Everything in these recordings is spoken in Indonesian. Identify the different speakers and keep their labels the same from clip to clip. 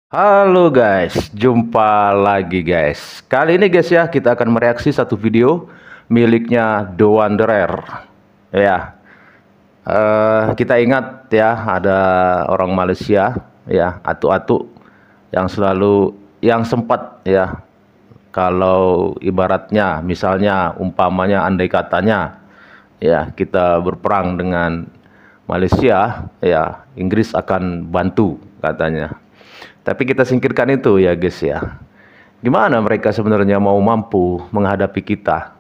Speaker 1: Halo guys, jumpa lagi guys. Kali ini guys ya, kita akan mereaksi satu video miliknya The Wanderer. Ya, kita ingat ya, ada orang Malaysia ya, atu-atu yang sempat ya, kalau ibaratnya, misalnya, umpamanya, andai katanya ya, kita berperang dengan Malaysia ya, Inggris akan bantu katanya. Tapi kita singkirkan itu ya guys ya. Gimana mereka sebenarnya mau mampu menghadapi kita?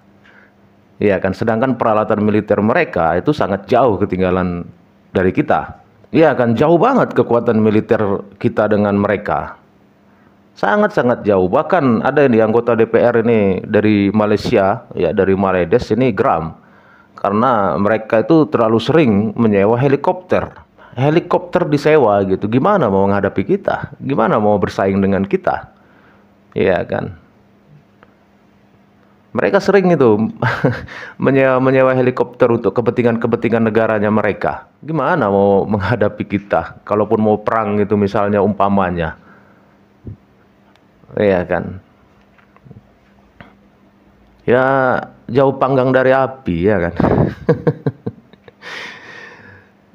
Speaker 1: Ya kan, sedangkan peralatan militer mereka itu sangat jauh ketinggalan dari kita. Ya kan, jauh banget kekuatan militer kita dengan mereka. Sangat-sangat jauh. Bahkan ada ini anggota DPR ini dari Malaysia, ya dari Maledes ini geram. Karena mereka itu terlalu sering menyewa helikopter disewa gitu. Gimana mau menghadapi kita? Gimana mau bersaing dengan kita? Iya kan? Mereka sering itu menyewa helikopter untuk kepentingan negaranya mereka. Gimana mau menghadapi kita? Kalaupun mau perang itu misalnya umpamanya. Iya kan? Ya jauh panggang dari api ya kan.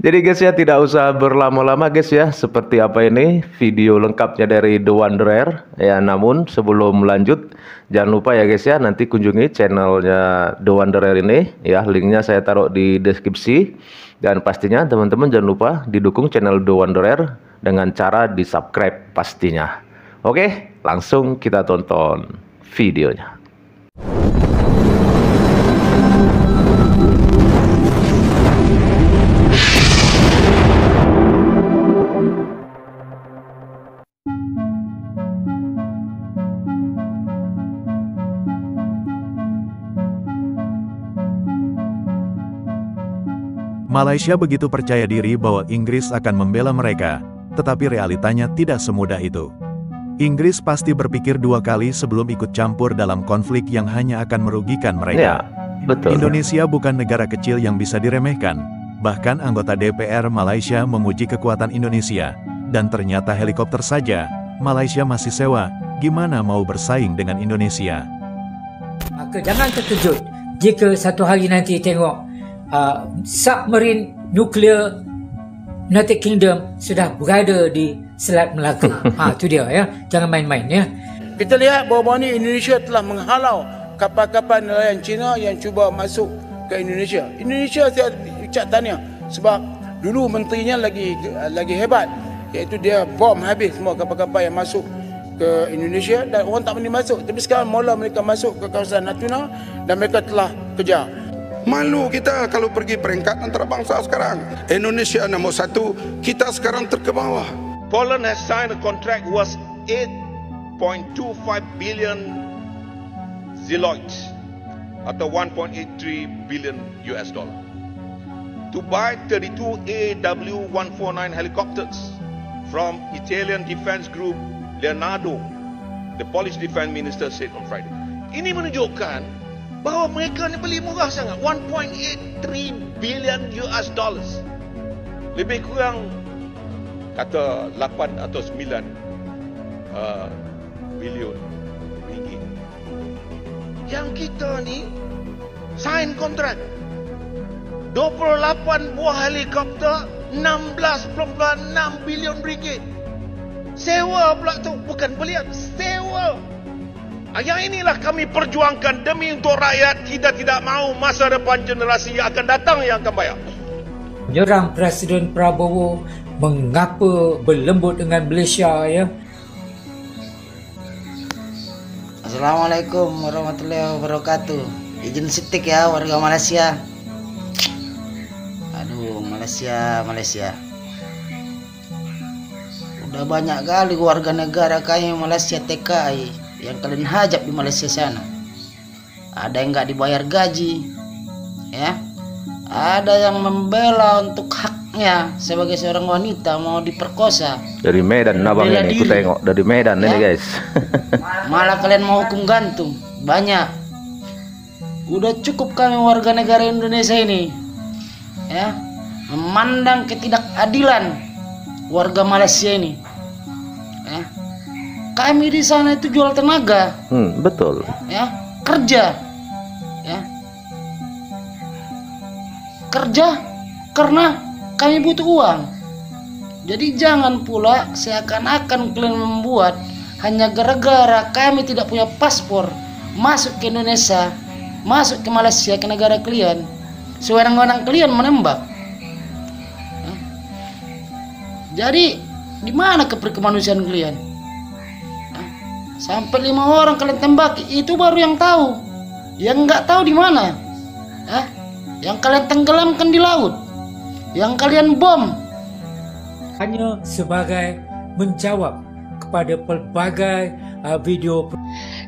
Speaker 1: Jadi guys ya, tidak usah berlama-lama guys ya, seperti apa ini video lengkapnya dari The Wanderer ya. Namun sebelum lanjut, jangan lupa ya guys ya, nanti kunjungi channelnya The Wanderer ini ya, linknya saya taruh di deskripsi. Dan pastinya teman-teman jangan lupa didukung channel The Wanderer dengan cara di subscribe pastinya. Oke, langsung kita tonton videonya.
Speaker 2: Malaysia begitu percaya diri bahwa Inggris akan membela mereka, tetapi realitanya tidak semudah itu. Inggris pasti berpikir dua kali sebelum ikut campur dalam konflik yang hanya akan merugikan mereka.
Speaker 1: Ya, betul.
Speaker 2: Indonesia bukan negara kecil yang bisa diremehkan. Bahkan anggota DPR Malaysia memuji kekuatan Indonesia. Dan ternyata helikopter saja, Malaysia masih sewa. Gimana mau bersaing dengan Indonesia?
Speaker 3: Maka jangan terkejut jika satu hari nanti tengok submarine nuklear United Kingdom sudah berada di Selat Melaka. Itu dia ya. Jangan main-main ya.
Speaker 4: Kita lihat bahawa ini Indonesia telah menghalau kapal-kapal nelayan Cina yang cuba masuk ke Indonesia. Indonesia saya ucap tahniah sebab dulu menterinya lagi hebat, iaitu dia bom habis semua kapal-kapal yang masuk ke Indonesia dan orang tak berani masuk. Tapi sekarang mula mereka masuk ke kawasan Natuna dan mereka telah kejar.
Speaker 5: Malu kita kalau pergi peringkat antarabangsa sekarang. Indonesia nombor 1, kita sekarang terkebawah.
Speaker 6: Poland has signed a contract worth 8.25 billion zloty atau 1.83 billion US dollar to buy 32 AW149 helicopters from Italian defense group Leonardo, the Polish defense minister said on Friday. Ini menunjukkan bahawa mereka ni beli murah sangat, 1.83 billion US dollars. Lebih kurang kata 8 atau 9 bilion ringgit. Yang kita ni sign kontrak 28 buah helikopter, 16.6 bilion ringgit. Sewa pula tu, bukan belian, sewa. Yang inilah kami perjuangkan demi untuk rakyat. Kita tidak mahu masa depan generasi yang akan datang yang akan bayar.
Speaker 3: Menyerang Presiden Prabowo, mengapa berlembut dengan Malaysia ya.
Speaker 7: Assalamualaikum warahmatullahi wabarakatuh. Izin setik ya warga Malaysia. Aduh, Malaysia. Udah banyak kali warga negara kami Malaysia TKI yang kalian hajab di Malaysia sana. Ada yang nggak dibayar gaji, ya. Ada yang membela untuk haknya sebagai seorang wanita mau diperkosa.
Speaker 1: Dari Medan abang ini, aku tengok dari Medan ya? Ini guys.
Speaker 7: Malah kalian mau hukum gantung, banyak. Udah cukup kami warga negara Indonesia ini, ya, memandang ketidakadilan warga Malaysia ini, ya. kami di sana itu jual tenaga.
Speaker 1: Betul.
Speaker 7: Ya, kerja. Ya. Kerja karena kami butuh uang. Jadi jangan pula seakan-akan kalian membuat hanya gara-gara kami tidak punya paspor masuk ke Indonesia, masuk ke Malaysia, ke negara kalian, sewenang-wenang kalian menembak. Ya. Jadi di mana kemanusiaan kalian? Ya. Sampai 5 orang kalian tembaki, itu baru yang tahu. Yang nggak tahu di mana? Ya. Yang kalian tenggelamkan di laut, yang kalian bom.
Speaker 3: Hanya sebagai menjawab kepada pelbagai video.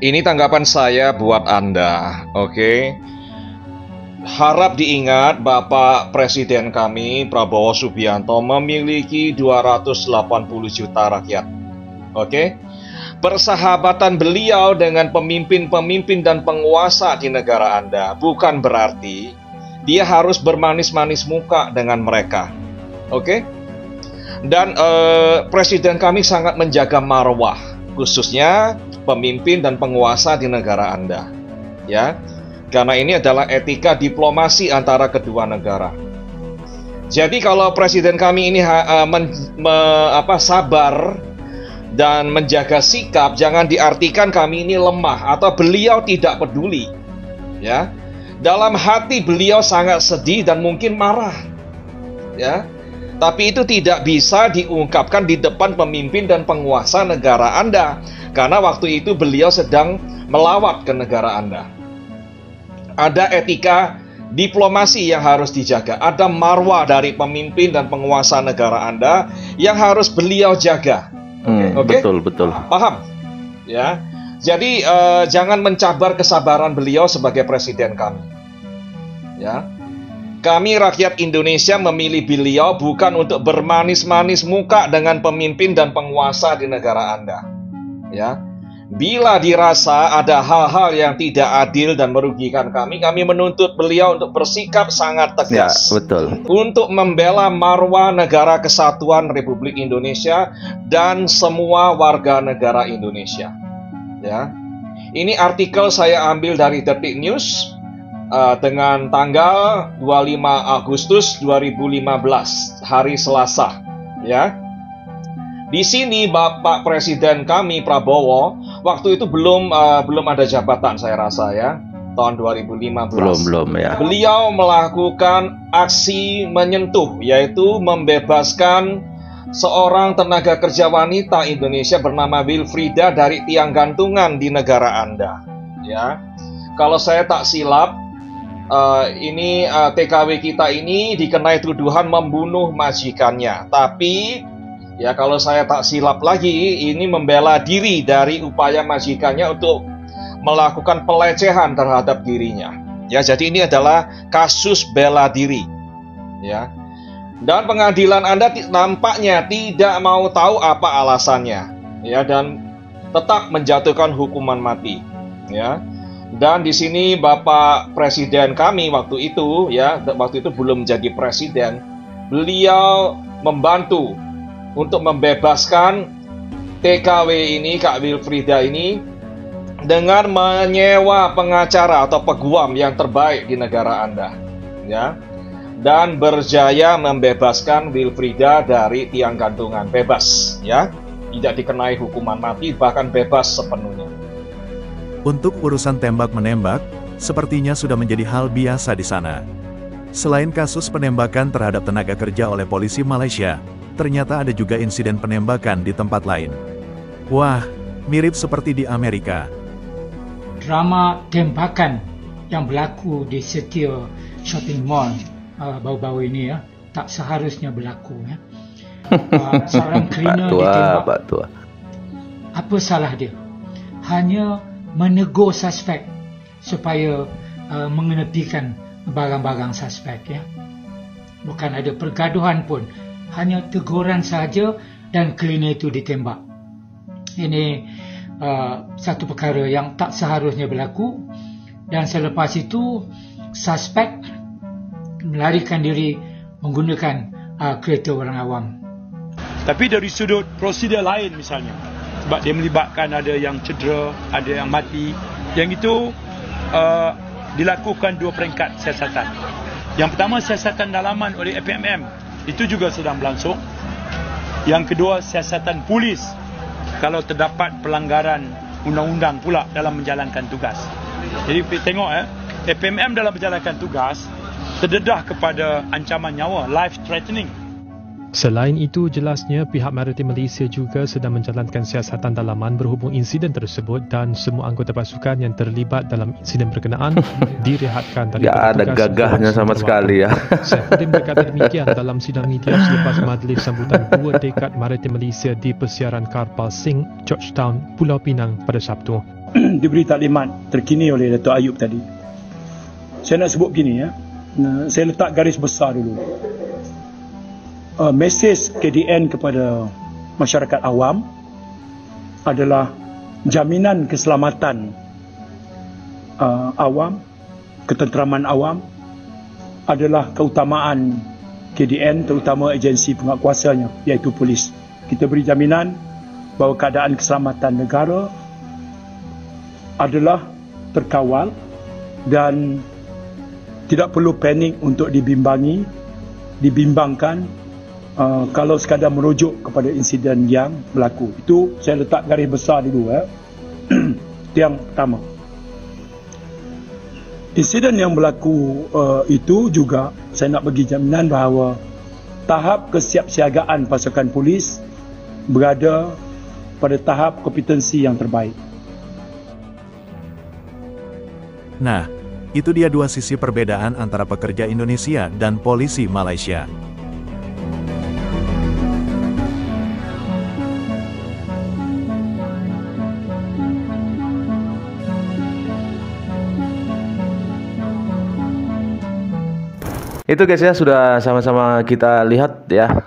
Speaker 6: Ini tanggapan saya buat Anda, oke? Harap diingat Bapak Presiden kami Prabowo Subianto memiliki 280 juta rakyat, oke? Persahabatan beliau dengan pemimpin-pemimpin dan penguasa di negara Anda bukan berarti dia harus bermanis-manis muka dengan mereka, oke? Dan Presiden kami sangat menjaga marwah, khususnya pemimpin dan penguasa di negara Anda, ya, karena ini adalah etika diplomasi antara kedua negara. Jadi kalau Presiden kami ini sabar dan menjaga sikap, jangan diartikan kami ini lemah atau beliau tidak peduli, ya. Dalam hati beliau sangat sedih dan mungkin marah, ya. Tapi itu tidak bisa diungkapkan di depan pemimpin dan penguasa negara Anda, karena waktu itu beliau sedang melawat ke negara Anda. Ada etika diplomasi yang harus dijaga, ada marwah dari pemimpin dan penguasa negara Anda yang harus beliau jaga. Oke?
Speaker 1: Betul.
Speaker 6: Paham? Ya. Jadi jangan mencabar kesabaran beliau sebagai presiden kami. Ya. Kami rakyat Indonesia memilih beliau bukan untuk bermanis-manis muka dengan pemimpin dan penguasa di negara Anda. Ya. Bila dirasa ada hal-hal yang tidak adil dan merugikan kami menuntut beliau untuk bersikap sangat tegas.
Speaker 1: Ya, betul.
Speaker 6: Untuk membela marwah negara kesatuan Republik Indonesia dan semua warga negara Indonesia. Ya. Ini artikel saya ambil dari Detik News dengan tanggal 25 Agustus 2015, hari Selasa, ya. Di sini Bapak Presiden kami Prabowo waktu itu belum ada jabatan, saya rasa, ya, tahun 2015.
Speaker 1: Belum ya.
Speaker 6: Beliau melakukan aksi menyentuh, yaitu membebaskan seorang tenaga kerja wanita Indonesia bernama Wilfrida dari tiang gantungan di negara Anda, ya. Kalau saya tak silap, ini TKW kita ini dikenai tuduhan membunuh majikannya. Tapi ya kalau saya tak silap lagi, ini membela diri dari upaya majikannya untuk melakukan pelecehan terhadap dirinya. Ya, jadi ini adalah kasus bela diri. Ya. Dan pengadilan Anda nampaknya tidak mau tahu apa alasannya. Ya, dan tetap menjatuhkan hukuman mati. Ya. Dan di sini Bapak Presiden kami waktu itu, ya, waktu itu belum jadi presiden, beliau membantu untuk membebaskan TKW ini, Kak Wilfrida ini, dengan menyewa pengacara atau peguam yang terbaik di negara Anda, ya, dan berjaya membebaskan Wilfrida dari tiang gantungan, bebas, ya, tidak dikenai hukuman mati, bahkan bebas sepenuhnya.
Speaker 2: Untuk urusan tembak-menembak, sepertinya sudah menjadi hal biasa di sana. Selain kasus penembakan terhadap tenaga kerja oleh polisi Malaysia, ternyata ada juga insiden penembakan di tempat lain. Wah, mirip seperti di Amerika.
Speaker 3: Drama tembakan yang berlaku di setiap shopping mall baru-baru ini, ya, tak seharusnya berlaku, ya. Seorang cleaner ditembak. Apa salah dia? Hanya menegur suspek supaya mengenepikan barang-barang suspek, ya. Bukan ada pergaduhan pun, hanya teguran saja dan cleaner itu ditembak. Ini satu perkara yang tak seharusnya berlaku, dan selepas itu suspek melarikan diri menggunakan kereta orang awam.
Speaker 8: Tapi dari sudut prosedur lain misalnya, sebab dia melibatkan ada yang cedera, ada yang mati. Yang itu dilakukan dua peringkat siasatan. Yang pertama, siasatan dalaman oleh FMM, itu juga sedang berlangsung. Yang kedua, siasatan polis kalau terdapat pelanggaran undang-undang pula dalam menjalankan tugas. Jadi tengok FMM dalam menjalankan tugas terdedah kepada ancaman nyawa, life threatening.
Speaker 9: Selain itu, jelasnya pihak Maritim Malaysia juga sedang menjalankan siasatan dalaman berhubung insiden tersebut dan semua anggota pasukan yang terlibat dalam insiden berkenaan direhatkan daripada
Speaker 1: tugas. Ada gagahnya sama sekali ya.
Speaker 9: Saifuddin berkata demikian dalam sidang media selepas majlis sambutan 2 dekad Maritim Malaysia di persiaran kapal Sing Georgetown, Pulau Pinang pada Sabtu.
Speaker 8: Diberi taklimat terkini oleh Dato' Ayub tadi. Saya nak sebut begini ya. Saya letak garis besar dulu. Mesej KDN kepada masyarakat awam adalah jaminan keselamatan awam, ketenteraman awam adalah keutamaan KDN, terutama agensi penguatkuasanya iaitu polis. Kita beri jaminan bahawa keadaan keselamatan negara adalah terkawal dan tidak perlu panik untuk dibimbangkan kalau sekadar merujuk kepada insiden yang berlaku. Itu saya letak garis besar dulu. Itu yang pertama. Insiden yang berlaku itu juga saya nak bagi jaminan bahawa tahap kesiapsiagaan pasukan polis berada pada tahap kompetensi yang terbaik.
Speaker 2: Nah, itu dia dua sisi perbedaan antara pekerja Indonesia dan polisi Malaysia.
Speaker 1: Itu guys ya, sudah sama-sama kita lihat ya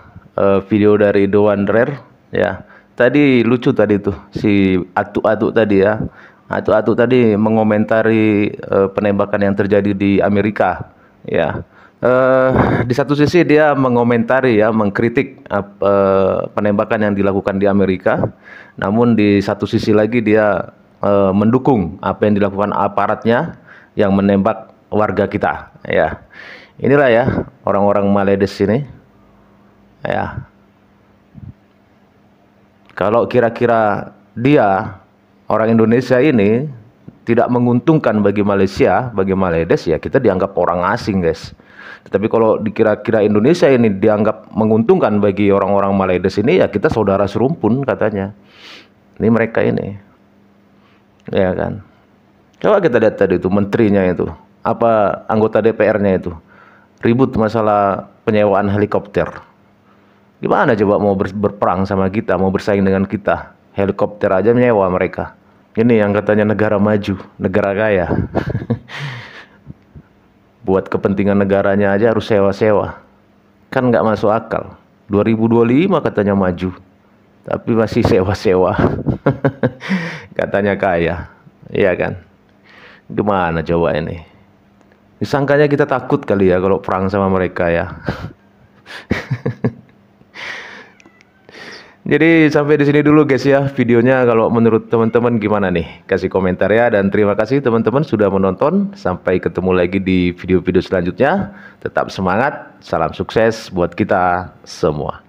Speaker 1: video dari The Wanderer ya. Tadi lucu tadi tuh si Atu-Atu tadi ya. Atu-Atu tadi mengomentari penembakan yang terjadi di Amerika ya. Di satu sisi dia mengomentari ya, mengkritik penembakan yang dilakukan di Amerika. Namun di satu sisi lagi dia mendukung apa yang dilakukan aparatnya yang menembak warga kita ya. Inilah ya orang-orang Maledes ini ya. Kalau kira-kira dia orang Indonesia ini tidak menguntungkan bagi Malaysia, bagi Maledes ya kita dianggap orang asing guys. Tetapi kalau dikira-kira Indonesia ini dianggap menguntungkan bagi orang-orang Maledes ini ya kita saudara serumpun katanya. Ini mereka ini ya kan. Coba kita lihat tadi itu menterinya itu, apa anggota DPR-nya itu ribut masalah penyewaan helikopter. Gimana coba mau berperang sama kita, mau bersaing dengan kita? Helikopter aja menyewa mereka. Ini yang katanya negara maju, negara kaya. Buat kepentingan negaranya aja harus sewa-sewa. Kan nggak masuk akal. 2025 katanya maju, tapi masih sewa-sewa. Katanya kaya, iya kan? Gimana coba ini? Disangkanya kita takut kali ya kalau perang sama mereka ya. Jadi sampai di sini dulu guys ya videonya. Kalau menurut teman-teman gimana nih? Kasih komentar ya. Dan terima kasih teman-teman sudah menonton. Sampai ketemu lagi di video-video selanjutnya. Tetap semangat. Salam sukses buat kita semua.